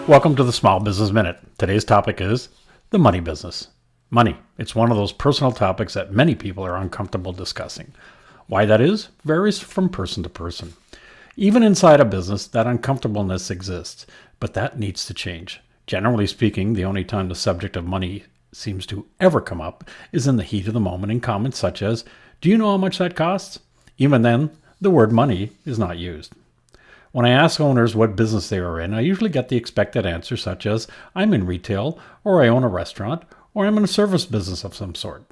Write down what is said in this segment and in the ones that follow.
Welcome to the Small Business Minute. Today's topic is the money business. Money. It's one of those personal topics that many people are uncomfortable discussing. Why that is varies from person to person. Even inside a business, that uncomfortableness exists, but that needs to change. Generally speaking, the only time the subject of money seems to ever come up is in the heat of the moment in comments such as, "Do you know how much that costs?" Even then, the word money is not used. When I ask owners what business they are in, I usually get the expected answer such as, "I'm in retail," or "I own a restaurant," or "I'm in a service business of some sort."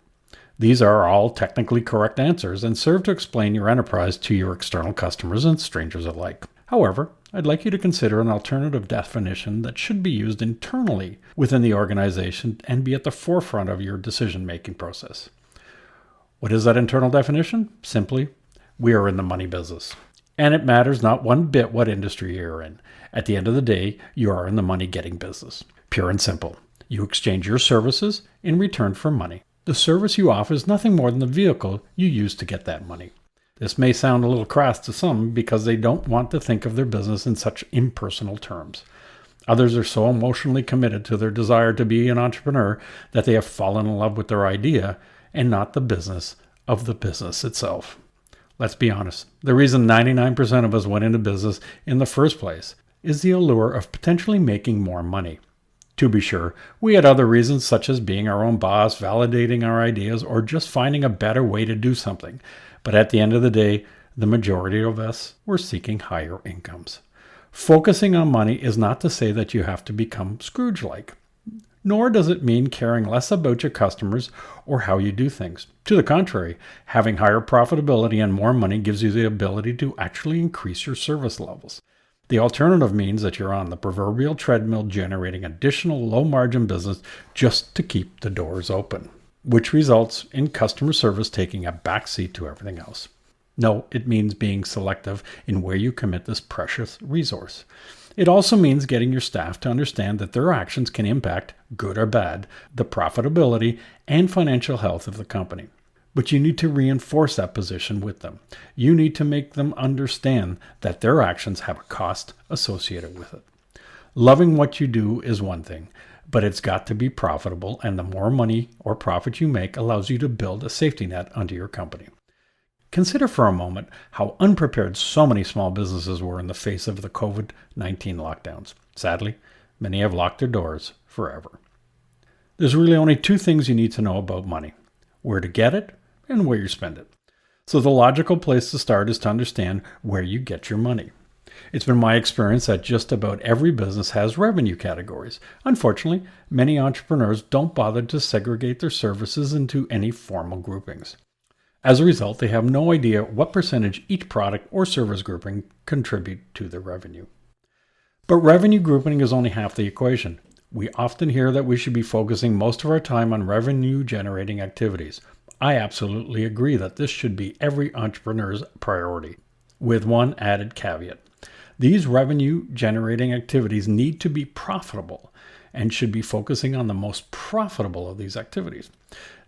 These are all technically correct answers and serve to explain your enterprise to your external customers and strangers alike. However, I'd like you to consider an alternative definition that should be used internally within the organization and be at the forefront of your decision-making process. What is that internal definition? Simply, we are in the money business. And it matters not one bit what industry you're in. At the end of the day, you are in the money-getting business. Pure and simple. You exchange your services in return for money. The service you offer is nothing more than the vehicle you use to get that money. This may sound a little crass to some because they don't want to think of their business in such impersonal terms. Others are so emotionally committed to their desire to be an entrepreneur that they have fallen in love with their idea and not the business of the business itself. Let's be honest. The reason 99% of us went into business in the first place is the allure of potentially making more money. To be sure, we had other reasons such as being our own boss, validating our ideas, or just finding a better way to do something. But at the end of the day, the majority of us were seeking higher incomes. Focusing on money is not to say that you have to become Scrooge-like. Nor does it mean caring less about your customers or how you do things. To the contrary, having higher profitability and more money gives you the ability to actually increase your service levels. The alternative means that you're on the proverbial treadmill generating additional low-margin business just to keep the doors open, which results in customer service taking a backseat to everything else. No, it means being selective in where you commit this precious resource. It also means getting your staff to understand that their actions can impact, good or bad, the profitability and financial health of the company. But you need to reinforce that position with them. You need to make them understand that their actions have a cost associated with it. Loving what you do is one thing, but it's got to be profitable, and the more money or profit you make allows you to build a safety net under your company. Consider for a moment how unprepared so many small businesses were in the face of the COVID-19 lockdowns. Sadly, many have locked their doors forever. There's really only two things you need to know about money: where to get it and where you spend it. So the logical place to start is to understand where you get your money. It's been my experience that just about every business has revenue categories. Unfortunately, many entrepreneurs don't bother to segregate their services into any formal groupings. As a result, they have no idea what percentage each product or service grouping contribute to their revenue. But revenue grouping is only half the equation. We often hear that we should be focusing most of our time on revenue-generating activities. I absolutely agree that this should be every entrepreneur's priority, with one added caveat. These revenue-generating activities need to be profitable and should be focusing on the most profitable of these activities.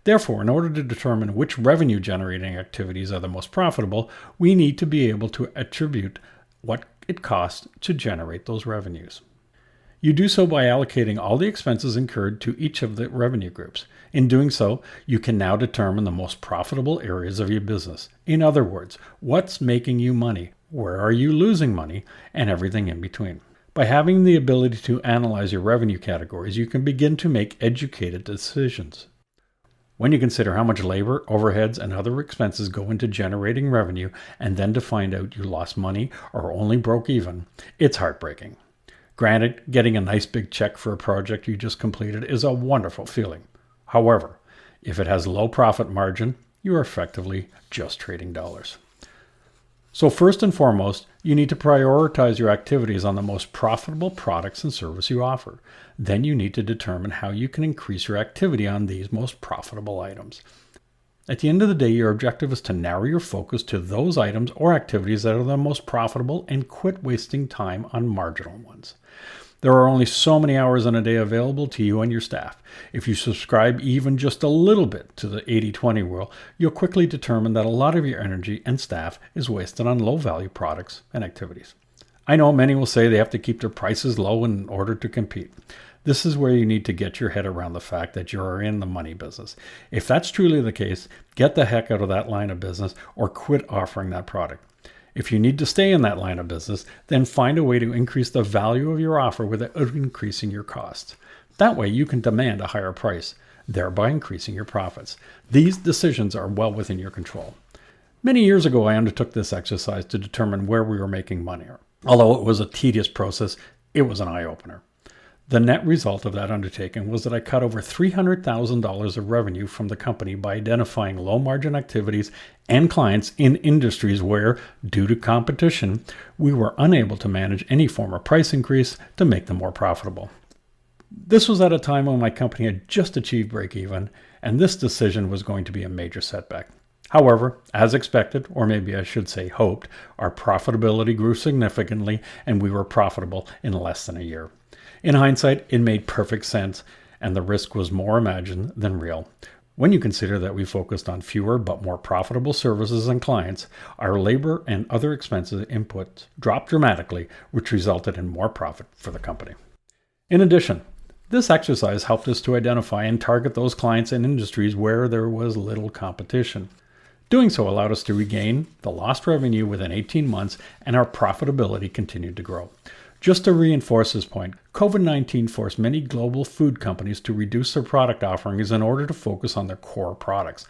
Therefore, in order to determine which revenue-generating activities are the most profitable, we need to be able to attribute what it costs to generate those revenues. You do so by allocating all the expenses incurred to each of the revenue groups. In doing so, you can now determine the most profitable areas of your business. In other words, what's making you money, where are you losing money, and everything in between. By having the ability to analyze your revenue categories, you can begin to make educated decisions. When you consider how much labor, overheads, and other expenses go into generating revenue, and then to find out you lost money or only broke even, it's heartbreaking. Granted, getting a nice big check for a project you just completed is a wonderful feeling. However, if it has low profit margin, you are effectively just trading dollars. So first and foremost, you need to prioritize your activities on the most profitable products and service you offer. Then you need to determine how you can increase your activity on these most profitable items. At the end of the day, your objective is to narrow your focus to those items or activities that are the most profitable and quit wasting time on marginal ones. There are only so many hours in a day available to you and your staff. If you subscribe even just a little bit to the 80-20 rule, you'll quickly determine that a lot of your energy and staff is wasted on low-value products and activities. I know many will say they have to keep their prices low in order to compete. This is where you need to get your head around the fact that you're in the money business. If that's truly the case, get the heck out of that line of business or quit offering that product. If you need to stay in that line of business, then find a way to increase the value of your offer without increasing your costs. That way you can demand a higher price, thereby increasing your profits. These decisions are well within your control. Many years ago, I undertook this exercise to determine where we were making money. Although it was a tedious process, it was an eye-opener. The net result of that undertaking was that I cut over $300,000 of revenue from the company by identifying low-margin activities and clients in industries where, due to competition, we were unable to manage any form of price increase to make them more profitable. This was at a time when my company had just achieved break-even, and this decision was going to be a major setback. However, as expected, or maybe I should say hoped, our profitability grew significantly and we were profitable in less than a year. In hindsight, it made perfect sense and the risk was more imagined than real. When you consider that we focused on fewer but more profitable services and clients, our labor and other expenses inputs dropped dramatically, which resulted in more profit for the company. In addition, this exercise helped us to identify and target those clients and industries where there was little competition. Doing so allowed us to regain the lost revenue within 18 months, and our profitability continued to grow. Just to reinforce this point, COVID-19 forced many global food companies to reduce their product offerings in order to focus on their core products.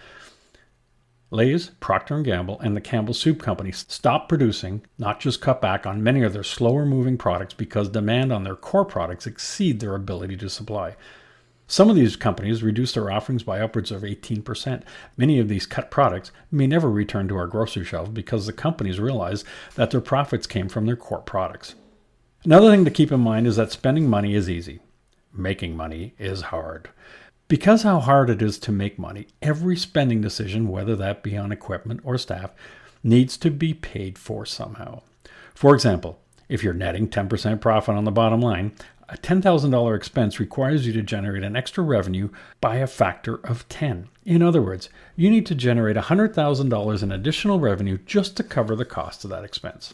Lay's, Procter & Gamble, and the Campbell Soup Company stopped producing, not just cut back on many of their slower-moving products because demand on their core products exceed their ability to supply. Some of these companies reduced their offerings by upwards of 18%. Many of these cut products may never return to our grocery shelves because the companies realized that their profits came from their core products. Another thing to keep in mind is that spending money is easy. Making money is hard. Because how hard it is to make money, every spending decision, whether that be on equipment or staff, needs to be paid for somehow. For example, if you're netting 10% profit on the bottom line, a $10,000 expense requires you to generate an extra revenue by a factor of 10. In other words, you need to generate $100,000 in additional revenue just to cover the cost of that expense.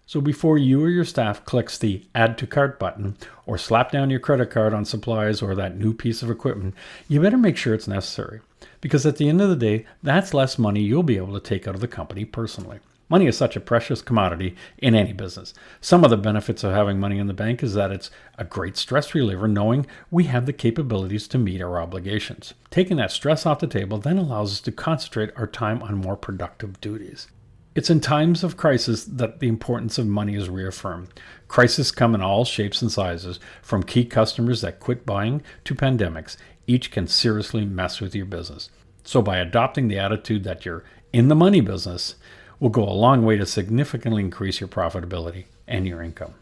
So before you or your staff clicks the Add to Cart button or slap down your credit card on supplies or that new piece of equipment, you better make sure it's necessary. Because at the end of the day, that's less money you'll be able to take out of the company personally. Money is such a precious commodity in any business. Some of the benefits of having money in the bank is that it's a great stress reliever knowing we have the capabilities to meet our obligations. Taking that stress off the table then allows us to concentrate our time on more productive duties. It's in times of crisis that the importance of money is reaffirmed. Crises come in all shapes and sizes, from key customers that quit buying to pandemics. Each can seriously mess with your business. So by adopting the attitude that you're in the money business, will go a long way to significantly increase your profitability and your income.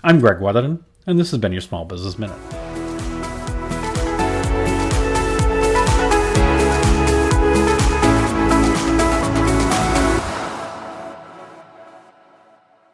I'm Greg Weatherden, and this has been your Small Business Minute.